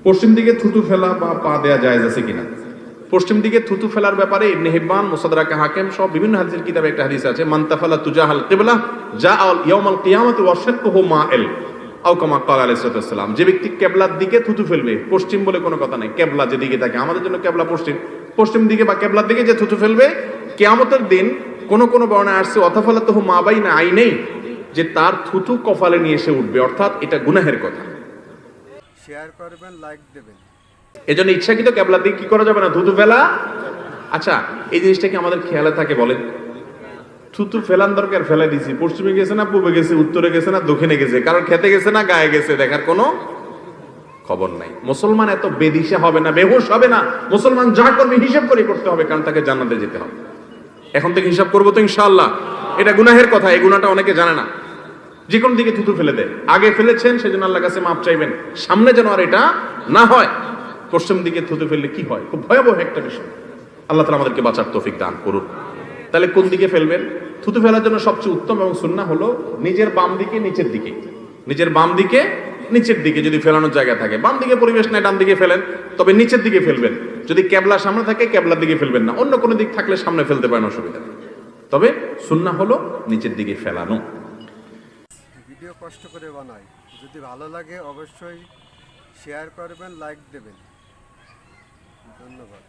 পশ্চিম দিকে থুতু ফেলা বা পা দেয়া জায়েজ আছে কিনা? পশ্চিম দিকে থুতু ফেলার ব্যাপারে ইবনে হিব্বান, মুসাদরাকে হাকিম সব বিভিন্ন হাদিসের কিতাবে একটা হাদিস আছে, মান তাফালা তুজাহাল কিবলা জাআল ইয়াউমাল কিয়ামাতি ওয়া শাক্কুহু মাইল আও কামা ক্বালা আলাইহিস সালাম। যে ব্যক্তি কিবলার দিকে থুতু ফেলবে, পশ্চিম বলে কোনো কথা নাই, কিবলা যেদিকে থাকে, আমাদের জন্য কিবলা পশ্চিম, পশ্চিম দিকে বা কিবলার দিকে যে থুতু ফেলবে, কিয়ামতের দিন কোন কোন বর্ণনায় আসছে অতাফালাতুহু মা বাইনা আইনাই, যে তার থুতু কপালে নিয়ে এসে উঠবে, অর্থাৎ এটা গুনাহের কথা। শেয়ার করবেন, লাইক দেবেন। এজন্য ইচ্ছাকৃত কিবলার দিকে কি করা যাবে না, থুতু ফেলা। আচ্ছা, এই জিনিসটা কি আমাদের খেয়ালে থাকে বলেন? থুতু ফেলান দরকার, ফেলে দিছি, পশ্চিমে গেছে না পূবে গেছে, উত্তরে গেছে না দক্ষিণে গেছে, কারণ খেতে গেছে না গায়ে গেছে, দেখার কোনো খবর নাই। মুসলমান এত বেদিশা হবে না, বেহুশ হবে না। মুসলমান যা করবে হিসাব করে করতে হবে, কারণ তাকে জান্নাতে যেতে হবে। এখন থেকে হিসাব করবো তো ইনশাআল্লাহ। এটা গুনাহের কথা, এই গুনাহটা অনেকে জানে না। যে কোন দিকে থুতু ফেলে দেয়, আগে ফেলেছেন সেজন্য আল্লাহর কাছে মাপ চাইবেন, সামনে যেন আর এটা না হয়। পশ্চিম দিকে থুতু ফেললে কি হয়, খুব ভয়াবহ একটা বিষয়। আল্লাহ তাআলা আমাদেরকে বাঁচার তৌফিক দান করুন। তাহলে কোন দিকে ফেলবেন? থুতু ফেলার জন্য সবচেয়ে উত্তম এবং সুন্নাহ হলো নিজের বাম দিকে নিচের দিকে, নিজের বাম দিকে নিচের দিকে যদি ফেলানোর জায়গা থাকে, বাম দিকে পরিবেশ নাই ডান দিকে ফেলেন, তবে নিচের দিকে ফেলবেন। যদি ক্যাবলা সামনে থাকে ক্যাবলার দিকে ফেলবেন না, অন্য কোনো দিক থাকলে সামনে ফেলতে পারেন, অসুবিধা নেই। তবে সুন্নাহ হলো নিচের দিকে ফেলানো। ভিডিও কষ্ট করে বানাই, যদি ভালো লাগে অবশ্যই শেয়ার করবেন, লাইক দেবেন। ধন্যবাদ।